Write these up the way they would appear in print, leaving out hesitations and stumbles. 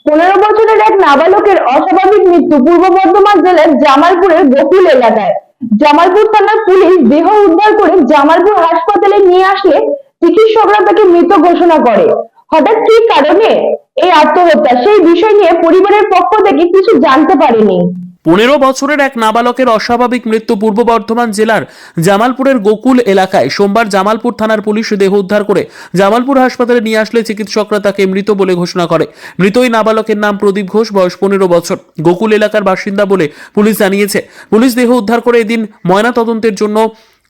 15 বছরের এক নাবালকের অস্বাভাবিক মৃত্যু পূর্ব বর্ধমান জেলার জামালপুরের গোকুল এলাকায়। জামালপুর থানার পুলিশ দেহ উদ্ধার করে জামালপুর হাসপাতালে নিয়ে আসলে চিকিৎসকরা তাকে মৃত ঘোষণা করে। হঠাৎ কি কারণে এই আত্মহত্যা, সেই বিষয় নিয়ে পরিবারের পক্ষ থেকে কিছু জানতে পারেনি। 15 বছরের এক নাবালকের অস্বাভাবিক মৃত্যু পূর্ব বর্ধমান জেলার জামালপুরের গোকুল এলাকায় সোমবার জামালপুর থানার পুলিশ দেহ উদ্ধার করে জামালপুর হাসপাতালে নিয়ে আসলে চিকিৎসকরা তাকে মৃত বলে ঘোষণা করে। মৃত ওই নাবালকের নাম প্রদীপ ঘোষ, বয়স 15 বছর, গোকুল এলাকার বাসিন্দা বলে পুলিশ জানিয়েছে। পুলিশ দেহ উদ্ধার করে এদিন ময়নাতদন্তের জন্য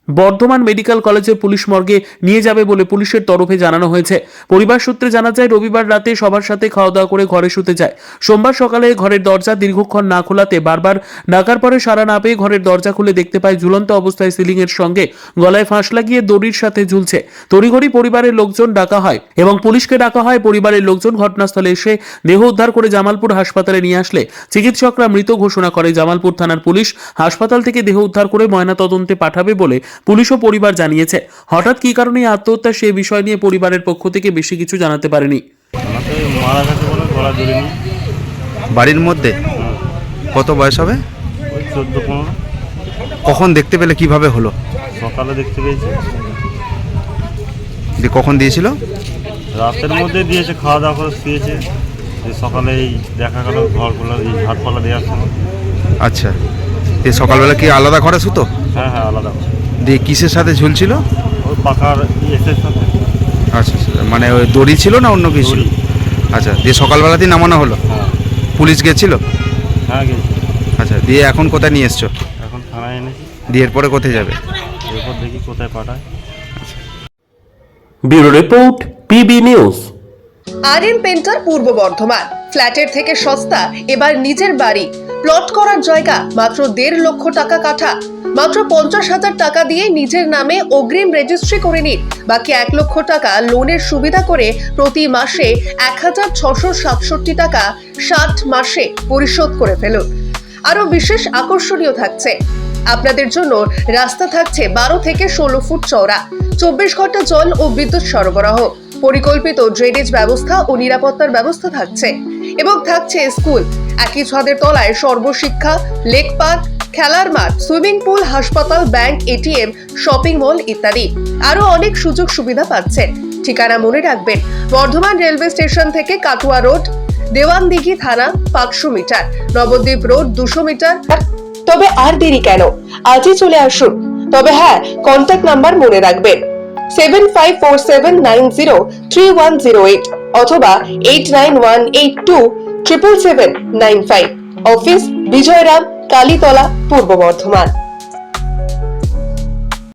বর্ধমান মেডিকেল কলেজের পুলিশ মর্গে নিয়ে যাবে বলে পুলিশের তরফে জানানো হয়েছে। পরিবার সূত্রে জানা যায়, রবিবার রাতে সবার সাথে খাওয়া দাওয়া করে ঘরে শুতে যায়। সোমবার সকালে ঘরের দরজা দীর্ঘক্ষণ না খোলাতে বারবার ডাকার পরে সাড়া না পেয়ে ঘরের দরজা খুলে দেখতে পায় ঝুলন্ত অবস্থায় সিলিং এর সঙ্গে গলায় ফাঁস লাগিয়ে দড়ির সাথে ঝুলছে। তড়িঘড়ি পরিবারের লোকজন ডাকা হয় এবং পুলিশকে ডাকা হয়। পরিবারের লোকজন ঘটনাস্থলে এসে দেহ উদ্ধার করে জামালপুর হাসপাতালে নিয়ে আসলে চিকিৎসকরা মৃত ঘোষণা করে। জামালপুর থানার পুলিশ হাসপাতাল থেকে দেহ উদ্ধার করে ময়নাতদন্তে পাঠাবে বলে পুলিশ ও পরিবার জানিয়েছে। হঠাৎ কি কারণে আত্মহত্যা, সে বিষয় নিয়ে পরিবারের পক্ষ থেকে বেশি কিছু জানাতে পারেনি। বাড়ির মধ্যে কত বয়স হবে? 14-15। কখন দেখতে পেলে, কিভাবে হলো? সকালে দেখতে পেয়েছি। কখন দিয়েছিল? রাতের মধ্যে দিয়েছে, খাওয়া দাওয়া করে শুয়েছে। সকালেই দেখা গেল ঘরগুলো এই ঝাড়পালা দেওয়ার সময়। আচ্ছা, সকালবেলা কি আলাদা ঘরে শুতো? হ্যাঁ, আলাদা। দিয়ে কিসের সাথে ঝুলছিল? ওই পাকার এসের সাথে। আচ্ছা, মানে ওই দড়ি ছিল না অন্য কিছু? আচ্ছা, দিয়ে সকালবেলাতেই নামানো হলো? হ্যাঁ। পুলিশ গেছিল? হ্যাঁ, গেছি। আচ্ছা, দিয়ে এখন কোথায় নিয়ে এসছো? এখন থানায় এনেছি। দিয়ে এরপরে কোথায় যাবে? এরপর দেখি কোথায় পাঠায়। Bureau report, PB news. RM painter পূর্ব বর্ধমান। ফ্ল্যাটের থেকে সস্তা এবার নিজের বাড়ি। প্লট করার জায়গা মাত্র 1.5 লক্ষ টাকা কাঠা। মাত্র 50,000 টাকা দিয়ে নিজের নামে অগ্রিম রেজিস্ট্রি করে নিন। বাকি 1 লক্ষ টাকা লোনের সুবিধা করে প্রতি মাসে 1,667 টাকা 60 মাসে পরিশোধ করে ফেলুন। আরো বিশেষ আকর্ষণীয় থাকছে, আপনাদের জন্য রাস্তা থাকছে 12 থেকে 16 ফুট চওড়া, 24 ঘন্টা জল ও বিদ্যুৎ সরবরাহ, পরিকল্পিত ড্রেনেজ ব্যবস্থা ও নিরাপত্তার ব্যবস্থা থাকছে এবং থাকছে স্কুল। একই ছাদের তলায় সর্বশিক্ষা, লেক পার্ক, খেলার মাঠ, সুইমিং পুল, হাসপাতাল, ব্যাংক, এটিএম, শপিং মল ইত্যাদি আরো অনেক সুযোগ সুবিধা পাচ্ছেন। ঠিকানা মনে রাখবেন, বর্ধমান রেলওয়ে স্টেশন থেকে কাটুয়া রোড, দেওয়ানদিঘি থানা 500 মিটার, নবদ্বীপ রোড 200 মিটার। তবে আর দেরি কেন, আজই চলে আসুন। তবে হ্যাঁ, কন্ট্যাক্ট নাম্বার মনে রাখবেন 7547903108 অথবা 8918277795। অফিস বিজয়রাম, কালীতলা, পূর্ব বর্ধমান।